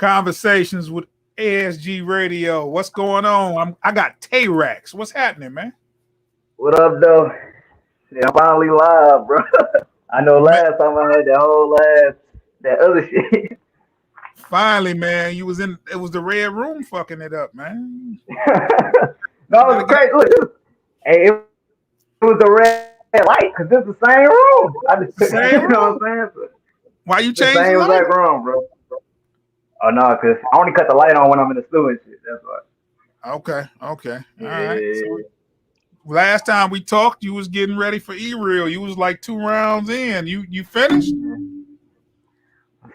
Conversations with ASG Radio. What's going on? I got Tay-Rax. What's happening, man? What up, though? Yeah, I'm finally live, bro. I know Man, last time I heard that other shit. finally, man. You was in. It was the red room fucking it up, man. No, You it gotta was get crazy. Look, it was the red light because it's the same room. the same You know room. what I'm saying? So, Why you the change the same light? exact room, bro. Oh, no, because I only cut the light on when I'm in the studio and shit. That's why. Okay. All right. So Yeah. last time we talked, you was getting ready for E-Real. You was like 2 rounds in. You finished?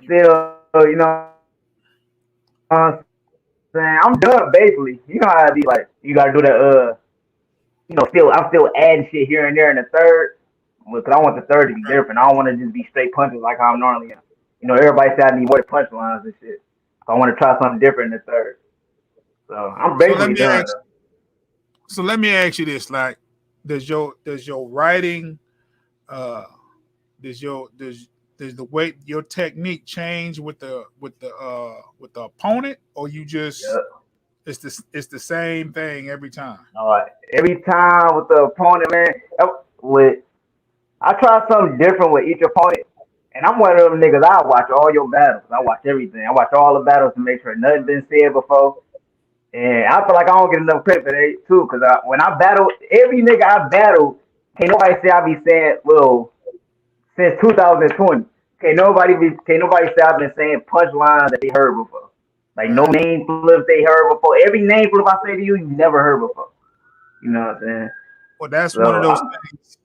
Still, what I'm saying? I'm done, basically. You know how I be like, you got to do I'm still adding shit here and there in the third, because I want the third to be different. I don't want to just be straight punches like how I'm normally am. Everybody said I need more punchlines and shit. So I want to try something different in the third. So I'm So let basically me done ask. though. So let me ask you this: like, does your writing, uh, does the way your technique change with the opponent, or you just Yeah. it's the same thing every time? All right. Every time with the opponent, man, with I try something different with each opponent. And I'm one of them niggas. I watch all your battles. I watch everything. I watch all the battles to make sure nothing been said before. And I feel like I don't get enough credit for that too, because when I battle, every nigga I battle, can't nobody say I be saying, well, since 2020, can't nobody say I've been saying punchlines that they heard before. Like no Right. name flips they heard before. Every name flip I say to you, you never heard before. You know what I'm saying? Well, that's one of So those I'm things.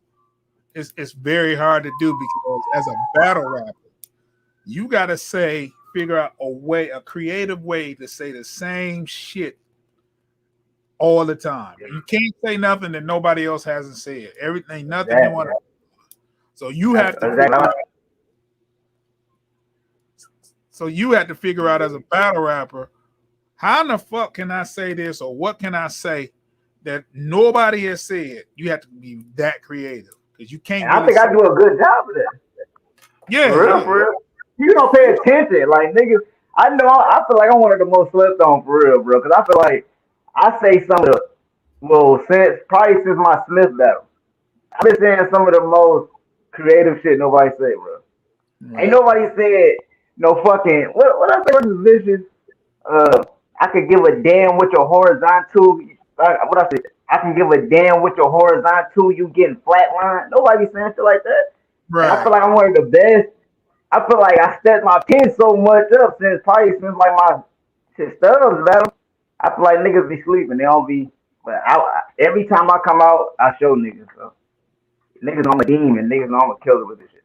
It's very hard to do because as a battle rapper, you gotta figure out a creative way to say the same shit all the time. You can't say nothing that nobody else hasn't said. Everything, nothing you exactly. want to. So you That's have to exactly. figure out. So you had to figure out as a battle rapper, how in the fuck can I say this or what can I say that nobody has said? You have to be that creative because you And can't I really think say. I do a good job of that. Yeah, For real, yeah, for real. You don't pay attention. Like, niggas, I feel like I'm one of the most slept on for real, bro. Because I feel like I say some of the, well, since my Smith battle, I've been saying some of the most creative shit nobody say, bro. Ain't right. nobody said no fucking, what I say was vicious. Uh, I could give a damn with your horizontal. What I said, I can give a damn with your horizontal. You getting flatline. Nobody saying shit like that. And I Right. feel like I'm one of the best. I feel like I stepped my pen so much up since like my shit Stubbs battle. I feel like niggas be sleeping. They don't be. But every time I come out, I show niggas. So niggas know I'm a demon. Niggas know I'm a killer with this shit.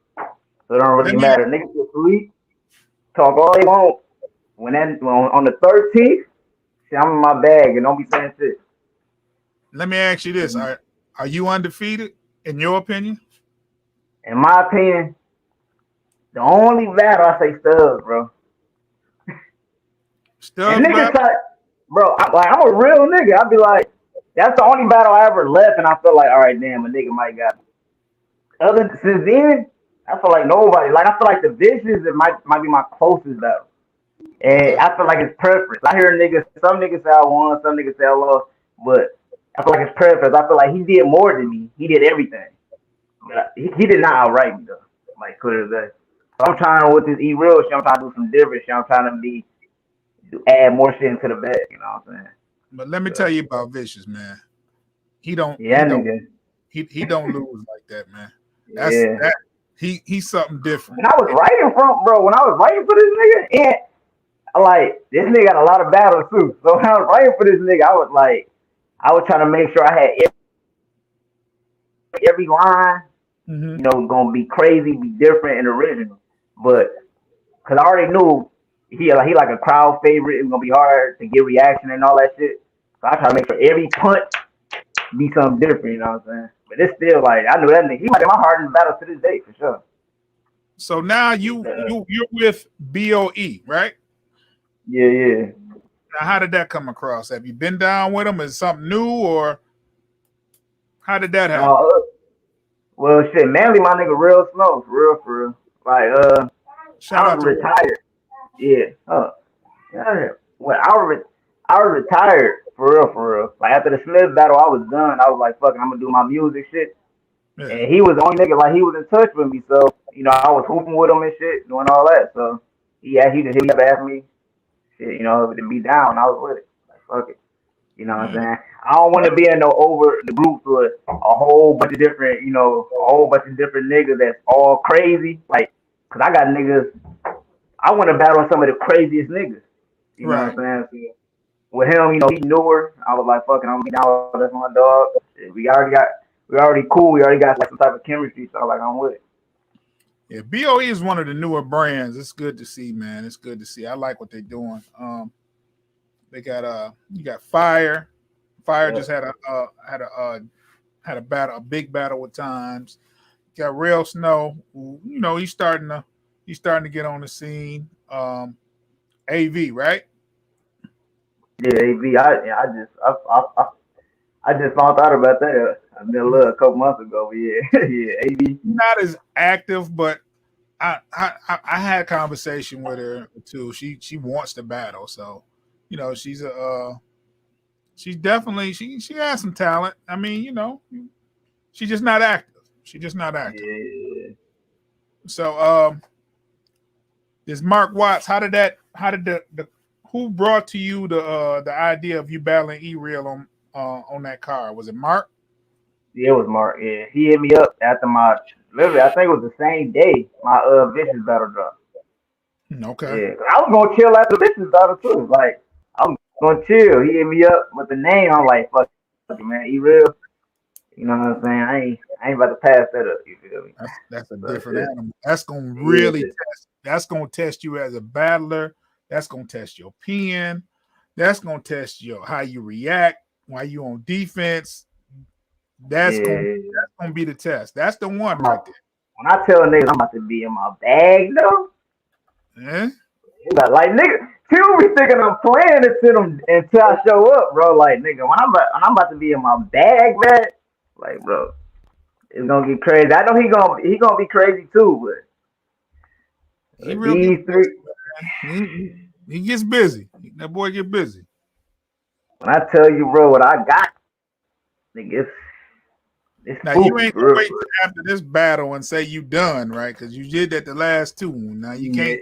So it don't Let really me matter. Niggas can sleep, talk all they want. On the 13th, shit, I'm in my bag and don't be saying shit. let me ask you this: Are you undefeated in your opinion? In my opinion, the only battle I say Stubbs, bro. And Stubbs niggas battle? try, bro. I'm a real nigga. I be like, that's the only battle I ever left, and I feel like, all right, damn, a nigga might got me. Since then, I feel like nobody. Like I feel like the Vicious it might be my closest battle, and Okay. I feel like it's preference. I hear niggas, some niggas say I won, some niggas say I lost, but I feel like it's preference. I feel like he did more than me. He did everything, but he did not outright me though. Like clear as day. So I'm trying with this E-Real shit. I'm trying to do some different shit. I'm trying to add more shit into the bag. You know what I'm saying? But let me So, tell you about Vicious, man. He don't he yeah, don't nigga. he don't lose like that, man. That's Yeah. that he's something different. When I was writing from, bro, when I was writing for this nigga, and like this nigga got a lot of battles too. So when I was writing for this nigga, I was trying to make sure I had every line, Mm-hmm. gonna be crazy, be different and original. But because I already knew he like a crowd favorite, it's gonna be hard to get reaction and all that shit. So I try to make sure every punch be something different. You know what I'm saying? But it's still like I knew that nigga. He might be my hardest battle to this day for sure. So now you're with BOE, right? Yeah, yeah. Now how did that come across? Have you been down with him? Is it something new or how did that happen? No, well, shit, mainly my nigga real slow, for real, for real. Like, Shout I out was to Real. retired. Yeah. Yeah. When I was retired for real, for real. Like after the Smith battle, I was done. I was like, fuck it, I'm gonna do my music shit. Yeah. And he was the only nigga like he was in touch with me. So I was hooping with him and shit, doing all that. So he just hit me up, asked me, shit, to be down. I was with it. Like fuck it. You know what I'm Yeah. saying? I don't want to be in no over the groups with a whole bunch of different, a whole bunch of different niggas that's all crazy. Like, cause I got niggas. I want to battle some of the craziest niggas. You know Right. what I'm saying? So, with him, he newer. I was like, fucking, I'm down. That's my dog. Shit, we already cool. We already got like some type of chemistry. So like, I'm with it. Yeah, BOE is one of the newer brands. It's good to see, man. It's good to see. I like what they're doing. They got you got Fire. Fire Yeah, just had a battle, a big battle with Times. Got Real Snow, who, he's starting to get on the scene. AV, right? yeah, AV. I just found out about that. I mean, a couple months ago. But yeah, yeah, AV. Not as active, but I had a conversation with her too. She wants to battle, so she's definitely she has some talent. I mean, she's just not active. She's just not active. Yeah. So this Mark Watts, how did the who brought to you the idea of you battling E-Real on that card? Was it Mark? Yeah, it was Mark. Yeah, he hit me up after literally, I think it was the same day my Vicious battle dropped. Okay. Yeah, 'cause I was gonna chill after Vicious battle too. Like, I was gonna chill. He hit me up with the name. I'm like, fuck it, man, he real. You know what I'm saying? I ain't about to pass that up. You feel me? That's a So different shit. animal. That's gonna really Yeah, test. That's gonna test you as a battler. That's gonna test your pen. That's gonna test how you react while you on defense. That's gonna yeah. that's gonna be the test. That's the one I'm right about, when I tell niggas I'm about to be in my bag though, there. Eh? like nigga, people be thinking I'm playing until I show up, bro. Like nigga, when I'm about to be in my bag, man, like bro, it's gonna get crazy. I know he gonna be crazy too, He but real get these three, he gets busy. That boy get busy. when I tell you, bro, what I got, nigga, it's Now you spooky ain't for gonna real, wait for real. till after this battle and say you done, right? Because you did that the last two. Now you Yeah, can't.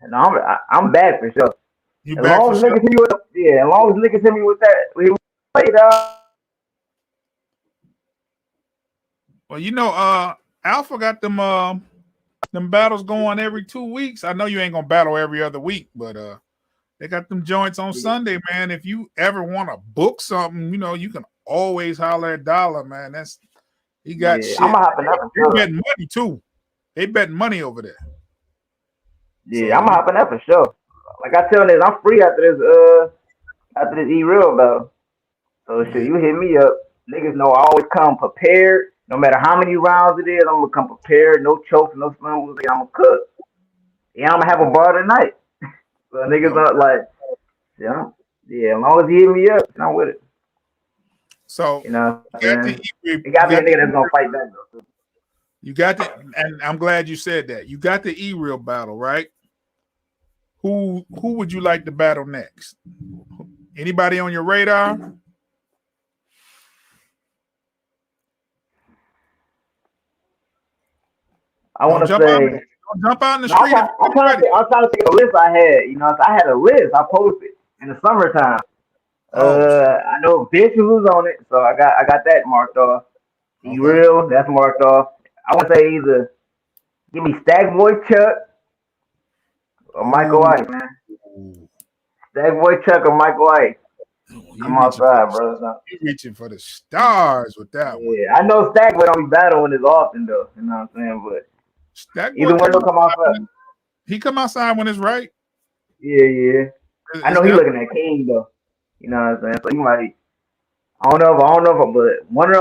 and I'm back for sure. You As back for long as sure. niggas hit me with, yeah, as long as niggas hit me with that, we play dog. Well, Alpha got them battles going every 2 weeks. I know you ain't gonna battle every other week, but they got them joints on Sunday, man. If you ever want to book something, you can always holler at Dollar, man. He got Yeah, I'm shit. gonna hop in that for They sure. betting money too. They betting money over there. Yeah, So I'm gonna hop in that for sure. Like I tell niggas, I'm free after this E-Real battle. So shit, yeah. you hit me up. Niggas know I always come prepared. No matter how many rounds it is, I'm gonna come prepared. No chokes, no stumbles. I'm gonna cook. Yeah, I'm gonna have a bar tonight. So niggas Okay. not like, yeah, yeah. As long as he hit me up, I'm with it. So You know you what I'm got the saying? E- It you got me a got the nigga that's gonna fight back though. and I'm glad you said that. You got the E-Real battle, right? Who would you like to battle next? Anybody on your radar? I Don't want to jump out. say, Don't jump out in the no, street if anybody. I'm trying to think of a list I had. So I had a list I posted in the summertime. Oh, I know Bitch was on it, so I got that marked off. E okay. Real, that's marked off. I want to say either give me Stack Boy Chuck or Michael Ooh, Ice, man. Stack Boy Chuck or Michael Ice. he I'm reaching for outside, the, bro. So, he reaching for the stars with that one. yeah, I know Stack Boy don't be battling as often though. You know what I'm saying? But That boy either one come will come outside. outside. He come outside when it's right. Yeah, yeah. I It's know he got looking at King though. You know what I'm saying? So he might. I don't know, but one of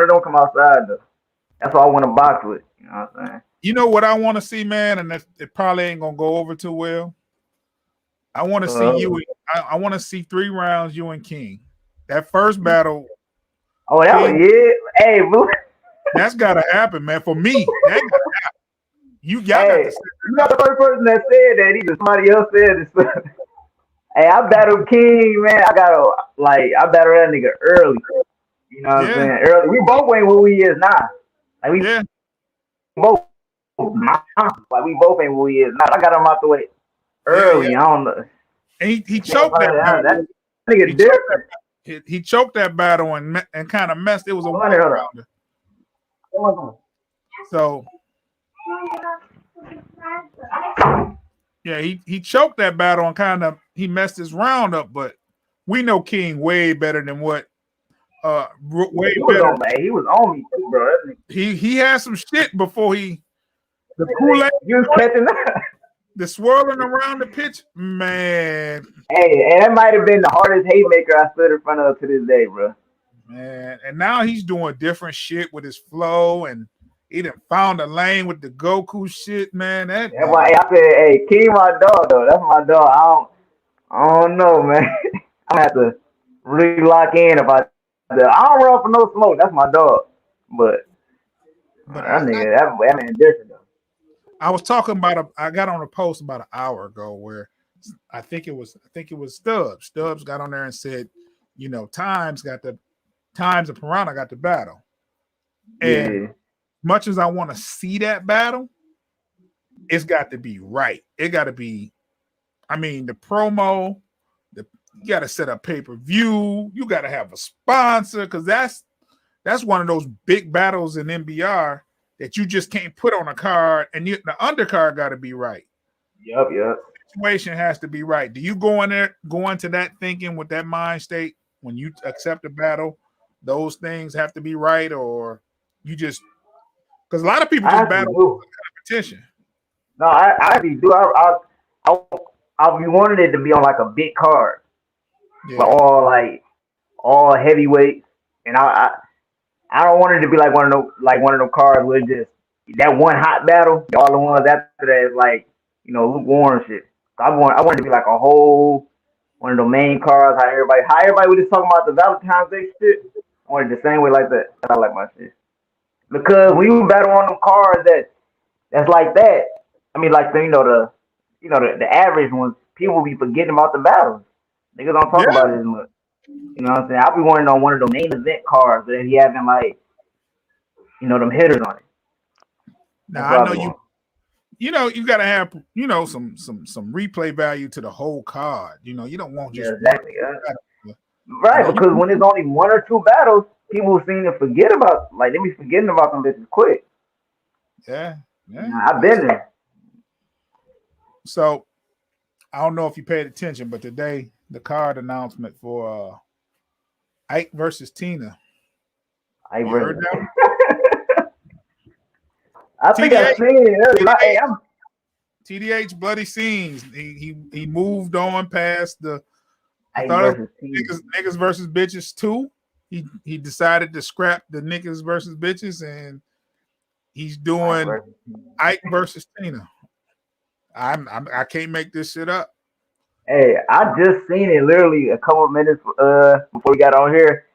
them come outside though. That's all I want to box with. You know what I'm saying? what I want to see, man, and it probably ain't gonna go over too well. I want to see Uh, you. I want to see 3 rounds. You and King. That first battle, oh, that was King. yeah. Hey, boo. That's gotta happen, man. For me, y'all got to Hey, set you're that not up. the first person that said that. Either somebody else said it. Hey, I battled King, man. I battled that nigga early. You know what I'm Yeah, saying? Early. We both ain't where we is now. Like we yeah. both like we both ain't where we is now. I got him out the way Yeah, yeah. early. I don't know. And he choked that battle. That He nigga choked that. different. He choked that battle and kind of messed. It was a one Hold rounder. on. So yeah, he choked that battle and kind of he messed his round up. But we know King way better than what way better. He was on me too, bro. He had some shit before the Kool-Aid, You was catching up. the swirling around the pitch, man. Hey, and that might have been the hardest haymaker I stood in front of to this day, bro. Man, and now he's doing different shit with his flow, and he done found a lane with the Goku shit, man. That That's why I said, hey, King my dog though. That's my dog. I don't know, man. I'm gonna have to really lock in if I don't run for no smoke. That's my dog. But but that man different though. I was talking about I got on a post about an hour ago where I think it was Stubbs. Stubbs got on there and said, you know, Times and Piranha got the battle. And Yeah. much as I want to see that battle, it's got to be right. It got to be, I mean, the promo, you got to set up pay-per-view, you got to have a sponsor, because that's one of those big battles in NBR that you just can't put on a card, and the undercard got to be right. Yep. The situation has to be right. Do you go into that thinking with that mind state when you accept a battle? Those things have to be right, or you just because a lot of people just battle competition. No, I actually do. I'll be wanting it to be on like a big card, Yeah. like all heavyweights, and I don't want it to be like one of those cards where it's just that one hot battle. All the ones after that is like lukewarm shit. So I want it to be like a whole one of the main cards. How everybody was just talking about the Valentine's Day shit. I want it the same way like that. I like my shit because when you battle on them cards that's like that. I mean, like the average ones, people be forgetting about the battles. Niggas don't talk about it as much. You know what I'm saying? I'll be wanting on one of the main event cards that he having like them hitters on it. Now I know you gotta have some replay value to the whole card. You don't want just exactly. Right, because when there's only one or two battles, people seem to forget about they be forgetting about them bitches quick. Yeah. I've been there. So I don't know if you paid attention, but today the card announcement for Ike versus Tina. Ike heard that? I think I've seen it. TDH bloody scenes. He moved on past the Ike versus niggas versus bitches 2. He decided to scrap the niggas versus bitches, and he's doing Ike versus Tina. I can't make this shit up. Hey, I just seen it literally a couple of minutes before we got on here.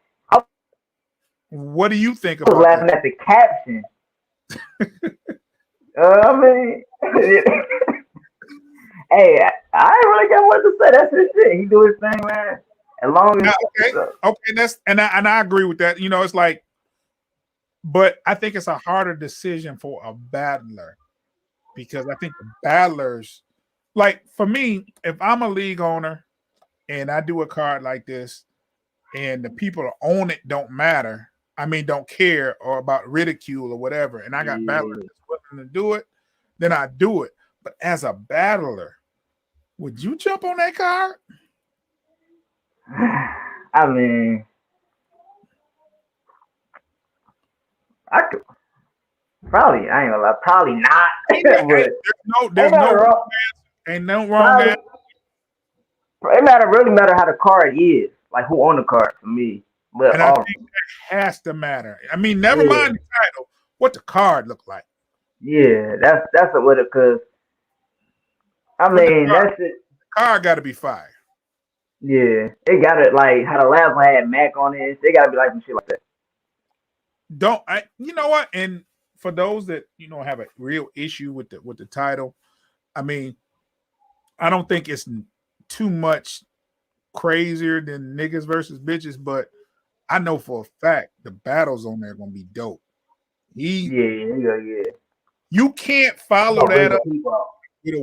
What do you think about I was laughing at the caption. I mean, hey, I ain't really got what to say. That's his shit. He do his thing, man. As long as okay, that's and I agree with that. It's like, but I think it's a harder decision for a battler because I think the battlers, like for me, if I'm a league owner and I do a card like this, and the people that own it don't matter. I mean, don't care or about ridicule or whatever. And I got battlers that's willing to do it, then I do it. But as a battler, would you jump on that card? I mean, I could probably. I ain't gonna lie. Probably not. Ain't no wrong answer. It really matter how the card is, like who on the card for me. But and I think that has to matter. I mean, never mind the title, what the card look like. Yeah, that's what it. Cause I mean, that's it. The card got to be fire. Yeah, it got it like how the last one had Mac on it. They got to be like some shit like that. You know what? And for those that have a real issue with the title, I mean, I don't think it's too much crazier than niggas versus bitches, but I know for a fact the battles on there are gonna be dope. Yeah. You can't follow I'll bring that the up people out. with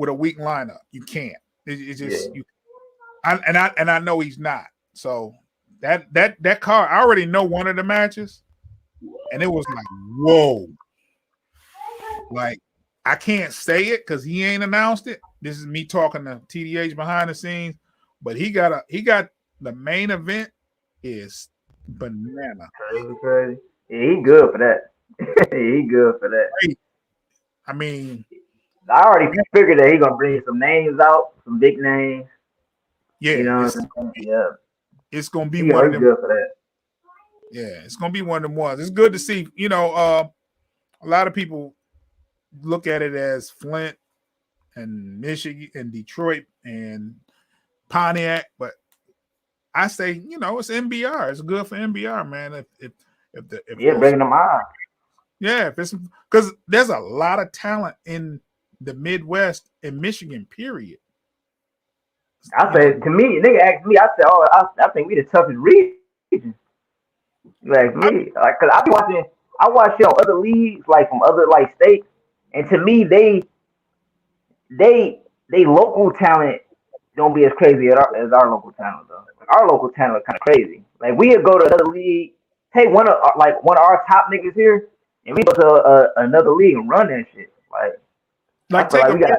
a weak lineup. You can't. It's Yeah. just you. I know he's not. So that card, I already know one of the matches, and it was like, whoa. Like, I can't say it because he ain't announced it. This is me talking to TDH behind the scenes, but he got the main event is banana. Crazy. Yeah, he good for that. He good for that. I mean, I already figured that he gonna bring some names out, some big names. yeah, You know what I'm saying? Yeah. it's gonna be He one of them. good for that. Yeah, it's gonna be one of them ones. It's good to see. A lot of people look at it as Flint and Michigan and Detroit and Pontiac, but I say, it's NBR. It's good for NBR, man. If Yeah, those, bringing them out. yeah, if it's because there's a lot of talent in the Midwest and Michigan, period. I say to me, nigga asked me. I said, "Oh, I think we the toughest region." Like I, me, like, cause I be watching. I watch it on other leagues, like from other like states, and to me, they local talent don't be as crazy as our local talent though. Like, our local talent is kind of crazy. Like we'd go to another league, take one of our top niggas here, and we go to another league and run that shit. Like like I feel like we got.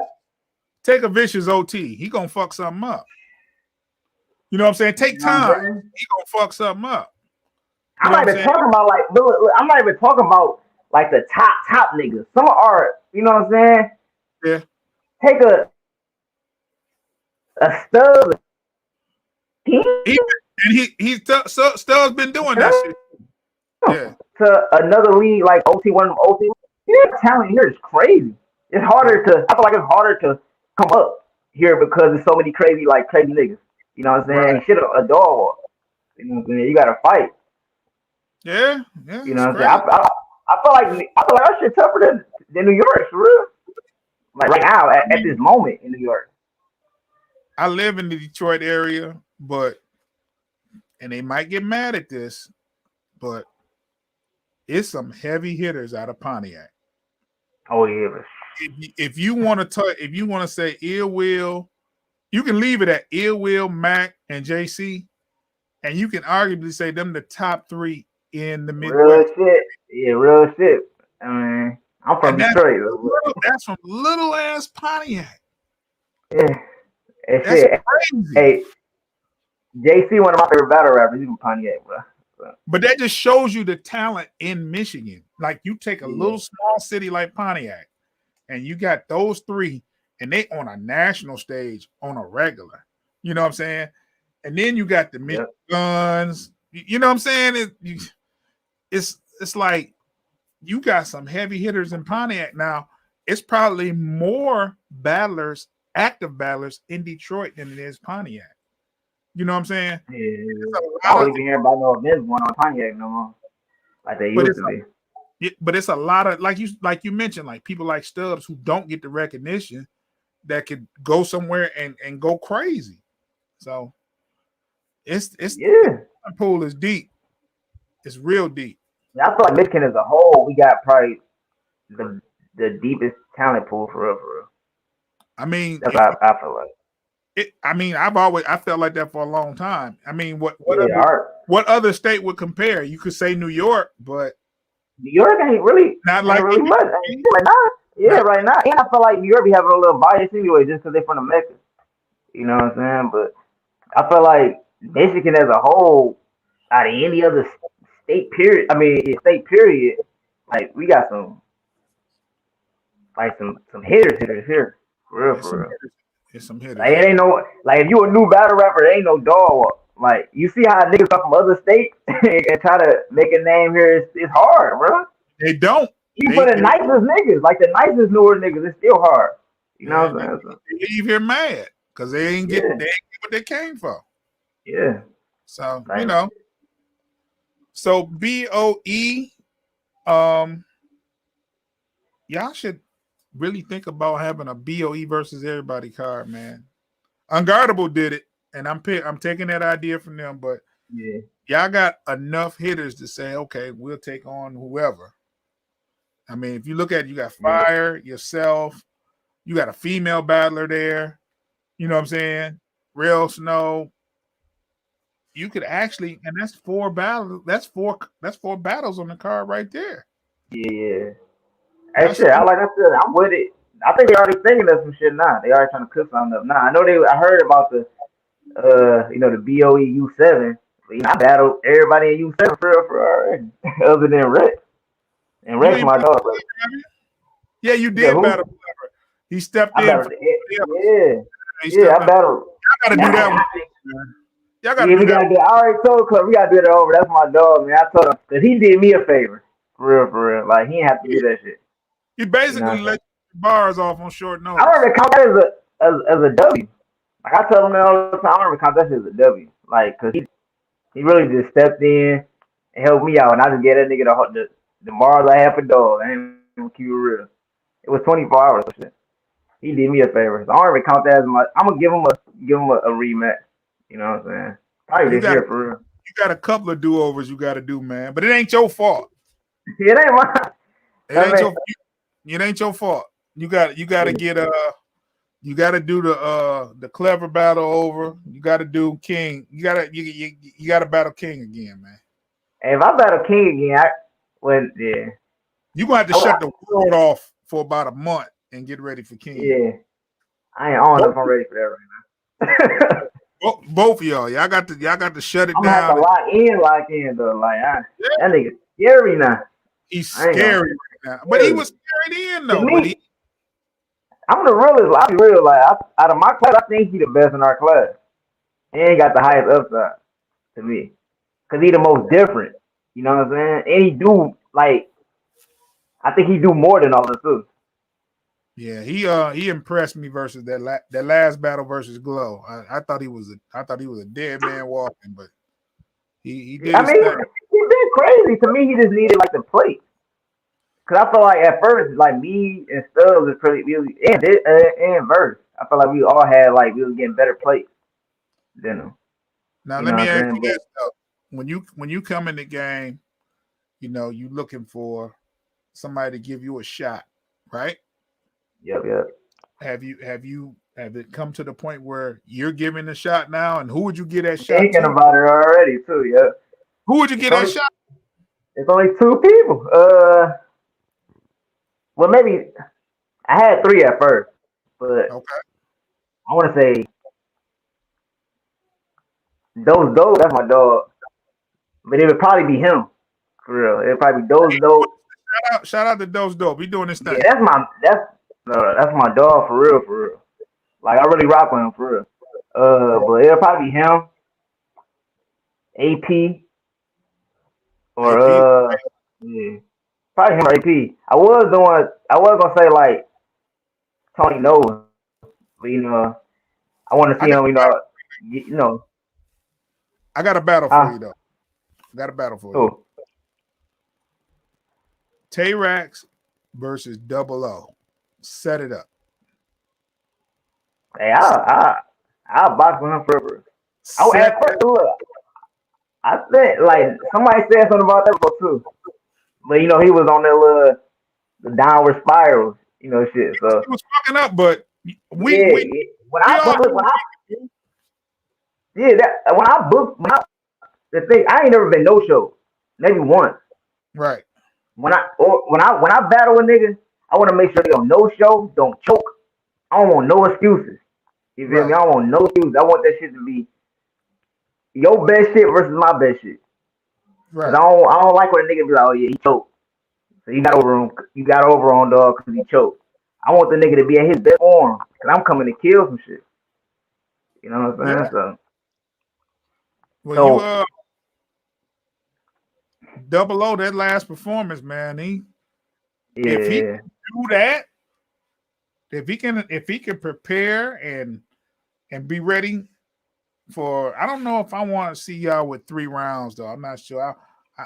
take a vicious OT. He gonna fuck something up. You know what I'm saying? You Take know what I'm time. saying? He gonna fuck something up. You I'm know what not I'm even saying? talking about like look, I'm not even talking about like the top niggas. Some of our, you know what I'm saying? Yeah. Take a stud team Stubbs been doing that shit. Yeah. to another league like OT1 OT. Yeah, talent here is crazy. It's harder to. I feel like it's harder to come up here because there's so many crazy niggas. You know what I'm Right. saying? Shit, a dog. You know what I'm saying? You gotta fight. Yeah. You It's know what I'm saying? crazy. I feel like our shit tougher than New York for real. Like right now at this moment in New York. I live in the Detroit area, and they might get mad at this, but it's some heavy hitters out of Pontiac. Oh yeah, If you want to say Ill Will, you can leave it at Ill Will, Mac, and JC, and you can arguably say them the top three in the real Midwest. shit. Yeah, real shit. I mean, I'm from And Detroit. that's from little ass Pontiac. Yeah, and That's shit. crazy. Hey, JC, one of my favorite battle rappers. He's from Pontiac, bro. So, But that just shows you the talent in Michigan. Like you take a yeah. little small city like Pontiac, and you got those three, and they on a national stage on a regular. You know what I'm saying? And then you got the Michigan Yep. Guns. You know what I'm saying? It's like you got some heavy hitters in Pontiac now. It's probably more battlers, active battlers in Detroit than it is Pontiac. You know what I'm saying? Yeah. It's a I lot don't of, even hear about no events going on Pontiac no more, like they but used it's to be. but it's a lot of like you mentioned, like people like Stubbs who don't get the recognition that could go somewhere and go crazy. So the Yeah. pool is deep. It's real deep. Yeah, I feel like Michigan as a whole, we got probably the the deepest talent pool for real, for real. I mean, That's what I feel like. I felt like that for a long time. I mean, Yeah, art. what other state would compare? You could say New York, but New York not ain't like really much. NBC. Right now, yeah, Not right now, and I feel like New York be having a little bias anyway, just because they're from the Mecca. You know what I'm saying? But I feel like Michigan as a whole, out of any other state period, I mean state period, like we got some hitters here, it's for some real. hitters. It's some hitters Like it out ain't there. no like if you a new battle rapper, it ain't no dog. Like you see how niggas come from other states and try to make a name here, it's hard, bro. They don't. Even for the nicest niggas, like the nicest newer niggas, it's still hard. You know Yeah, what I'm saying? So, they leave here mad because they ain't get yeah, what they came for. yeah. So Like so BOE, um, y'all should really think about having a BOE versus everybody card, man. Unguardable did it, and I'm taking that idea from them. But Yeah. y'all got enough hitters to say, okay, we'll take on whoever. I mean, if you look at it, you got Fire, yourself, you got a female battler there. You know what I'm saying? Real Snow. You could actually, and that's 4 battles. That's four battles on the card right there. Yeah. Hey, That's shit. Like I said, I'm with it. I think they already thinking of some shit now. They already trying to cook something up now. I know they. I heard about the the BOE U7. But, I battled everybody in U7 for already, other than Rex. And you Rex, ain't my dog. But, yeah, you the did who? battle. He stepped I in battled. for somebody else. He Yeah. stepped I in. battled. Y'all got to do that one. Man. Y'all got to Yeah, do we that. gotta do. I already told Club we gotta do that over. That's my dog, man. I told him because he did me a favor, for real. Like he didn't have to do that shit. He You know basically what I'm saying? let bars off on short I notice. don't even count that as a W. Like I tell him that all the time. I don't even count that shit as a W. Like, cause he really just stepped in and helped me out, and I just gave that nigga the bars I had for dog. I ain't even keep it real. It was 24 hours. Or shit. He did me a favor. So I don't even count that as much. I'm gonna give him a rematch. You know what I'm saying? Probably You this got year for real. you got a couple of do-overs you got to do, man. But it ain't your fault. It ain't mine. It I ain't mean, your fault. You got to get you got to do the clever battle over. You got to do King. You got to battle King again, man. if I battle King again, yeah, You gonna have to shut the world off for about a month and get ready for King. yeah, I don't know if I'm ready for that right now. Both of y'all got to shut it I'm gonna have to down. lock in though. Like that nigga scary now. He's I ain't gonna. scary right now, but he was scary in To though. me, I'm the realest. I'll be real. Like out of my class, I think he the best in our class. He ain't got the highest upside to me, cause he the most different. You know what I'm saying? And he do like, I think he do more than all of us too. Yeah, he impressed me versus that last battle versus Glow. I thought he was a dead man walking, but he did I his mean, thing. he been crazy. To me, he just needed like the plate. Cause I feel like at first, like me and Stubbs was pretty, and Verse. I feel like we all had like we was getting better plates than them. Now You let know me what I'm ask saying? you this though: when you come in the game, you looking for somebody to give you a shot, right? Yep. Have it come to the point where you're giving the shot now, and who would you give that shot Thinking to? about it already too. Yeah. Who would you It's give that only shot? it's only two people. Well maybe I had three at first, but Okay, I want to say those. That's my dog. But it would probably be him for real. It'd probably be those. shout out to Dose Dope. He doing his Yeah, thing. that's my dog for real, for real. Like I really rock with him for real. But it'll probably be him, AP, or AP. yeah, probably him or AP. I was gonna say like Tony Nova, but I want to I see got him. I got a battle for Huh? you though. I got a battle for you. Oh, Tay-Rax versus Double O. Set it up. hey, I'll box with him forever. Set At first, look, I think like somebody said something about that before too, but he was on that little the downward spirals, shit. So he was fucking up, but we yeah, we when we I all booked, when I booked, the thing I ain't never been no show, maybe once. right. When I battle a nigga, I want to make sure they don't no show, don't choke. I don't want no excuses. You feel me? Right. I don't want no excuses. I want that shit to be your best shit versus my best shit. Cause Right. I don't like when a nigga be like, oh yeah, he choked. So you got over him. You got over on dog because he choked. I want the nigga to be at his best form. Cause I'm coming to kill some shit. You know what Yeah. I'm saying? Well, you So Double O that last performance, man. If he yeah. do that, if he can prepare and be ready for, I don't know if I want to see y'all with 3 rounds though. I'm not sure.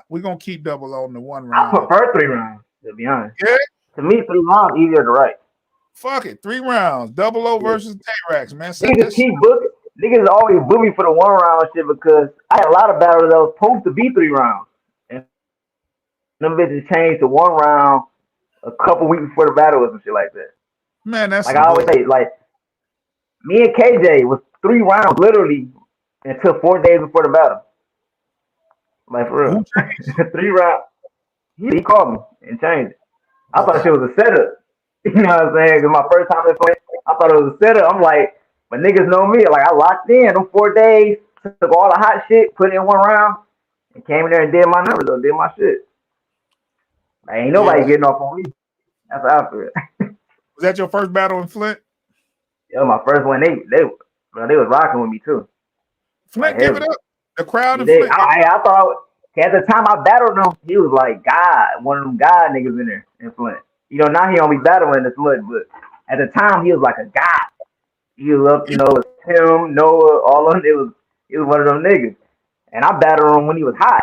We're gonna keep Double O in the 1 I round. prefer 3 rounds, to be honest. Yeah. To me, 3 rounds easier to write. Fuck it, 3 rounds. Double O versus Tay-Rax, man. Set Niggas that just shit. keep booking. Niggas always book me for the 1 round shit because I had a lot of battles that was supposed to be 3 rounds. And them bitches changed to 1 round a couple weeks before the battle or some shit like that. Man, that's Like some I always bullshit. say, like me and KJ was 3 rounds literally until 4 days before the battle. Like for Who real. changed? 3 rounds. He called me and changed it. I thought Okay. shit was a setup. You know what I'm saying? Because my first time in playing, I thought it was a setup. I'm like, but niggas know me. Like I locked in them 4 days, took all the hot shit, put it in 1 round, and came in there and did my numbers or did my shit. Like, ain't Yeah. nobody getting off on me. That's how I feel. Was that your first battle in Flint? Yo, my first one, they was rocking with me too. Like Flint, give it heavy. up. The crowd Yeah, in Flint. I thought at the time I battled him, he was like God, one of them God niggas in there in Flint. You know, now he don't be battling this much, but at the time he was like a God. He was up, you know, it was him, Noah, all of them. It was one of them niggas. And I battled him when he was hot.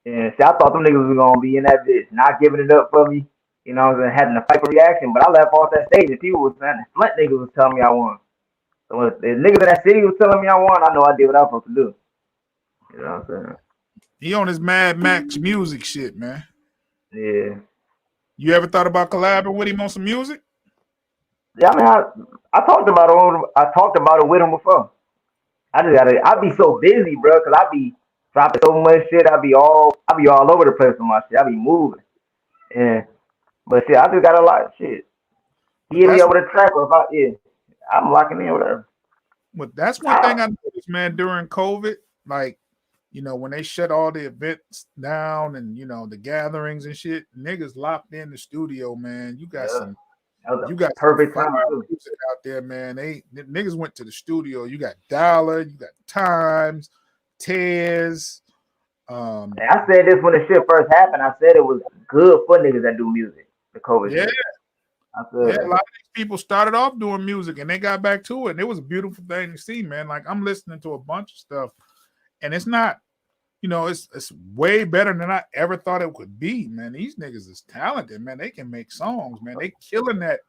And see, I thought them niggas was gonna be in that bitch, not giving it up for me. You know, what I'm saying, having to fight for reaction. But I left off that stage and people was saying the Flint niggas was telling me I won. So if the niggas in that city was telling me I won, I know I did what I was supposed to do. You know what I'm saying? He on his Mad Max music shit, man. Yeah. You ever thought about collabing with him on some music? Yeah, I mean, I talked about it. I talked about it with him before. I be so busy, bro, cause I be dropping so much shit. I be all over the place with my shit. I be moving, and but shit, I just got a lot of shit. He But hit me that's up with a track, or if I'm locking in whatever. that's one thing I noticed, man, during COVID. Like, you know, when they shut all the events down and you know the gatherings and shit, niggas locked in the studio, man. Yeah, that was You a got some perfect fire time too. music out there, man. Niggas went to the studio. You got Dollar, you got Times, Tez. Um, And I said this when the shit first happened. I said it was good for niggas that do music. The COVID yeah, shit. I yeah. said A lot of these people started off doing music and they got back to it. And it was a beautiful thing to see, man. Like I'm listening to a bunch of stuff, and it's not, you know, it's way better than I ever thought it could be, man. These niggas is talented, man. They can make songs, man. They killing that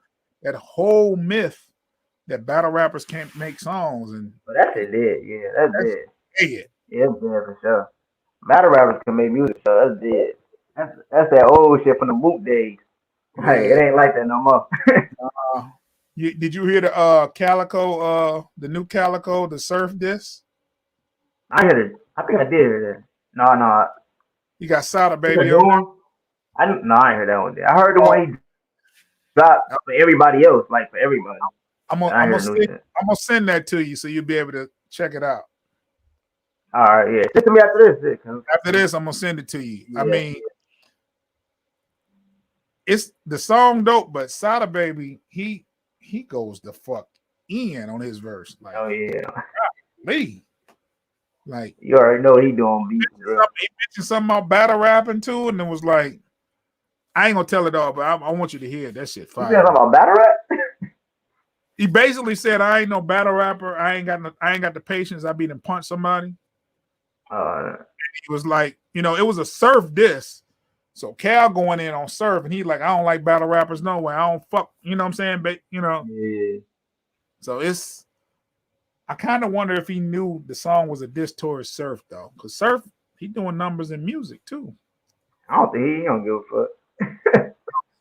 whole myth that battle rappers can't make songs, and but that shit dead. Yeah, that's that's dead. it. Yeah, it's dead for sure. Battle rappers can make music, so that's dead. That's that old shit from the boot days. Hey, it Yeah. ain't like that no more. Uh, did you hear the Calico, the new Calico, the Surf disc? I heard it. I think I did hear that. No. You got Sada It's a Baby new on there. one. I ain't heard that one. I heard the Oh, one he dropped for everybody else, like for everybody. I'm gonna I I'm ain't gonna heard new send, shit. I'm gonna send that to you so you'll be able to check it out. All right, yeah. Send to me after this, shit, cause After this, I'm gonna send it to you. I yeah, mean, it's the song dope, but Sada Baby, he goes the fuck in on his verse. Like, oh yeah. Lee. Like You already know what he doing beats, bro. he mentioned something about battle rapping too, and it was like, I ain't gonna tell it all, but I want you to hear it. That shit You saying fire, something man. about battle rap? He basically said, I ain't no battle rapper. I ain't got the patience. I beat and punch somebody. Uh, He was like, you know, it was a surf diss. So Cal going in on surf, and he like, I don't like battle rappers no way. I don't fuck, you know what I'm saying? But you know, yeah. so I kind of wonder if he knew the song was a diss towards Surf though, because Surf he doing numbers in music too. I don't think he don't give a fuck.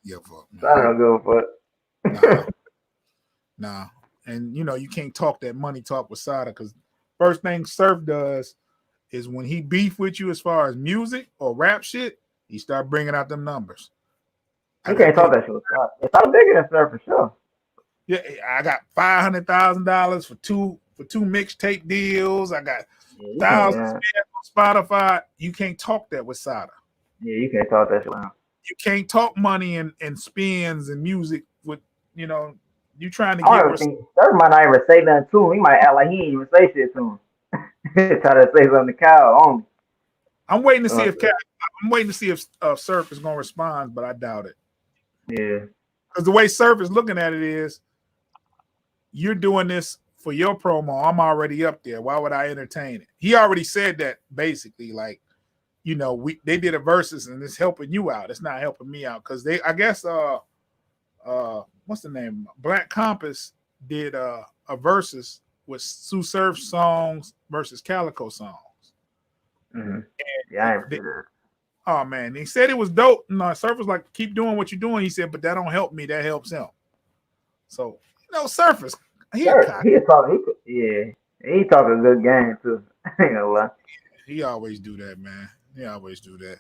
Yeah, fuck I man. don't give a fuck. Nah, nah. And you know, you can't talk that money talk with Sada because first thing Surf does is when he beef with you as far as music or rap shit, he start bringing out them numbers. I He got can't talk paid. that shit with Scott. If I'm bigger than Sir for sure. Yeah, I got $500,000 for two mixtape deals. I got Yeah, you can't. thousands spent on Spotify. You can't talk that with Sada. Yeah, you can't talk that shit now. You can't talk money and spins and music with, you know, you trying to I get don't even think Sir might not even say nothing to him. He might act like he ain't even say shit to him. Try to say something to Kyle only. I'm waiting to see Uh, if I'm waiting to see if Surf is gonna respond, but I doubt it. yeah, Because the way Surf is looking at it is, you're doing this for your promo. I'm already up there. Why would I entertain it? He already said that basically, like, you know, they did a versus and it's helping you out. It's not helping me out because I guess what's the name? Black Compass did a versus with Sue Surf songs versus Calico songs. Mm-hmm. Yeah, I ain't see that. Oh man, he said it was dope. No, Surf was like, keep doing what you're doing. He said, but that don't help me. That helps him. So Surface, he a cock. He talking. He talking a good game too. I ain't gonna lie. He always do that, man. He always do that.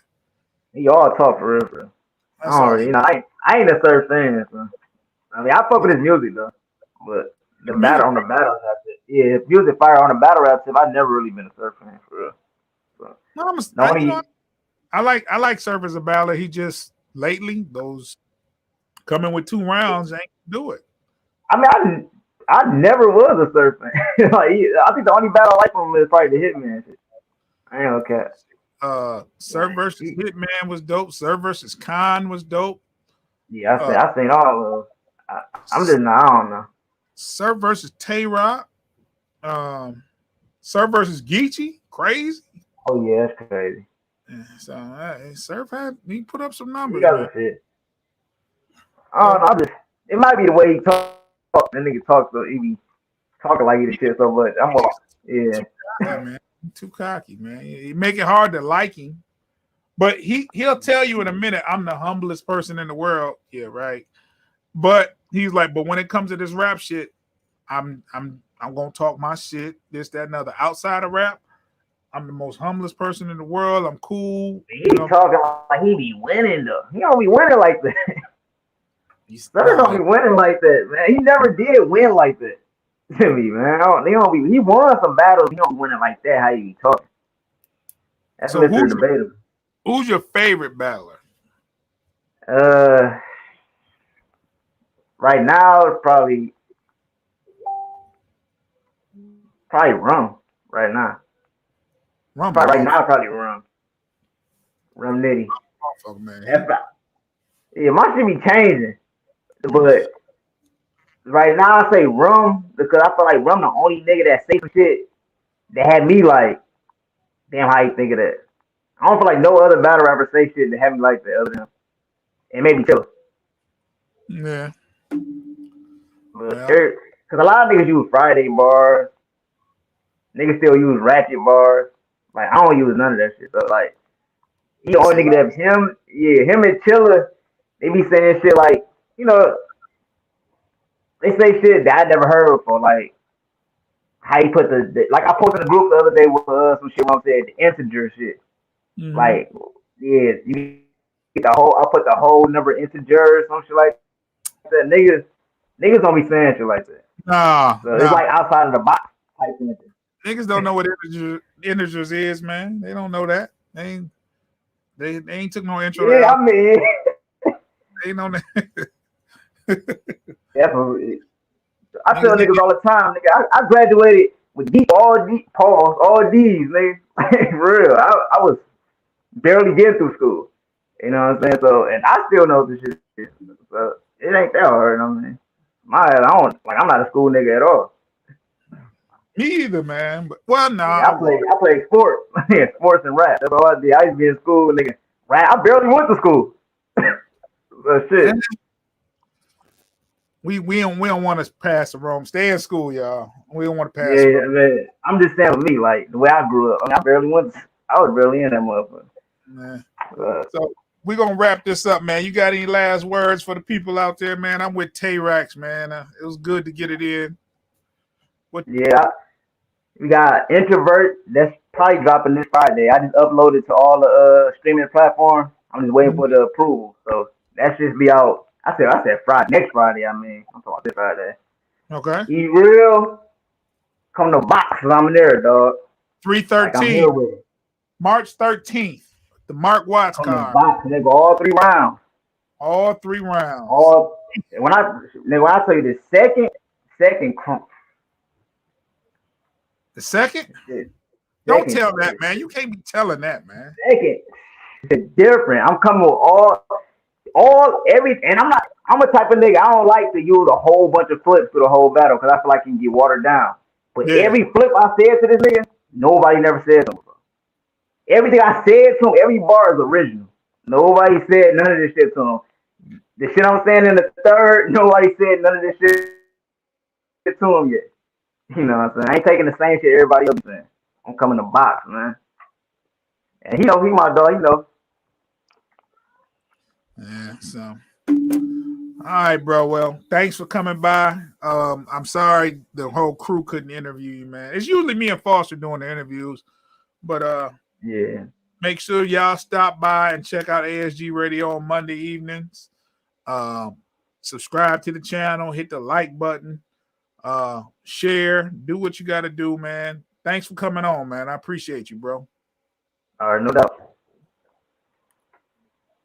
He all talk for real. For real. I That's don't all really, he. I ain't a Surf fan. So. I mean, I fuck with his music though, but the The music. battle on the battle rap tip, yeah, his music fire on the battle rap tip. I've never really been a Surf fan for real. So, No, no, he, I like Surf as a battler. He just lately those coming with 2 rounds ain't do it. I mean, I never was a Surf fan. Like, I think the only battle I like from him is probably the Hitman shit. I ain't okay. Surf versus Hitman was dope. Surf versus Khan was dope. Yeah, I seen all of. I'm just, I don't know. Surf versus Tay Rock. Surf versus Geechee, crazy. Oh yeah, that's crazy. Yeah, so Surf he put up some He numbers, got man. the shit. I don't know. It might be the way he talk. That nigga talk so he be talking like he the shit so much. Yeah. Yeah, man. Too cocky, man. He make it hard to like him. But he'll tell you in a minute, I'm the humblest person in the world. Yeah, right. But he's like, but when it comes to this rap shit, I'm gonna talk my shit, this, that, and other. Outside of rap, I'm the most humblest person in the world. I'm cool. He be talking like he be winning though. He don't be winning like that. Southern don't be winning like that, man. He never did win like that. To me, man. He won some battles. He don't be winning like that. How you be talking? That's so Mr. Debatable. Who's your favorite battler? Right now it's probably Rum. Right now. Right now, probably Rum. Rum Nitty. Oh, man. Yeah, my shit be changing. But right now I say Rum because I feel like Rum the only nigga that say some shit that had me like, damn, how you think of that? I don't feel like no other battle rapper say shit that had me like that other than him. It made me chill. Yeah. Because a lot of niggas use Friday bars. Niggas still use ratchet bars. Like, I don't use none of that shit. So, like, he the only nigga that's him. Yeah, him and Chilla, they be saying shit like, they say shit that I never heard before. Like, how he put like, I posted in the group the other day with some shit when I said the integer shit. Mm-hmm. Like, yeah, you get I put the whole number integer, some shit like that. Niggas don't be saying shit like that. Nah. It's like outside of the box type thing. Niggas don't know what integers is, man. They don't know that. They ain't took no intro. Yeah, I mean, they know that. Definitely. I tell niggas all the time, nigga. I graduated with all D's, nigga. For real. I was barely getting through school. You know what I'm saying? So, and I still know this shit. So it ain't that hard. I mean, I'm not a school nigga at all. Me either, man. But nah. Yeah, I play sports. Sports and rap. That's all I did. I used to be in school, nigga. Rap. I barely went to school. But shit. We don't want to pass the wrong. Stay in school, y'all. We don't want to pass. Yeah, man. I'm just saying with me, like the way I grew up. I mean, I was barely in that motherfucker. Man. So we're gonna wrap this up, man. You got any last words for the people out there, man? I'm with Tay-Rax, man. It was good to get it in. Yeah. We got Introvert. That's probably dropping this Friday. I just uploaded to all the streaming platforms. I'm just waiting for the approval. So that should be out. I said Friday. Next Friday, I mean. I'm talking about this Friday. Okay. Eat Real. Come to box. I'm there, dog. 3/13. Like March 13th. The Mark Watts card. Box, nigga, all 3 rounds. All 3 rounds. When I tell you the second The second? Don't tell that, man. You can't be telling that, man. Second, it's different. I'm coming with everything. And I'm a type of nigga, I don't like to use a whole bunch of flips for the whole battle because I feel like it can get watered down. But every flip I said to this nigga, nobody never said to him. Everything I said to him, every bar is original. Nobody said none of this shit to him. the shit I'm saying in the third, nobody said none of this shit to him yet. You know what I'm saying? I ain't taking the same shit everybody else saying. I'm coming to box, man. And he my dog, Yeah, so all right, bro. Well, thanks for coming by. I'm sorry the whole crew couldn't interview you, man. It's usually me and Foster doing the interviews, but yeah. make sure y'all stop by and check out ASG Radio on Monday evenings. Subscribe to the channel, hit the like button, share, do what you got to do, man. Thanks for coming on, man. I appreciate you, bro. All right, no doubt.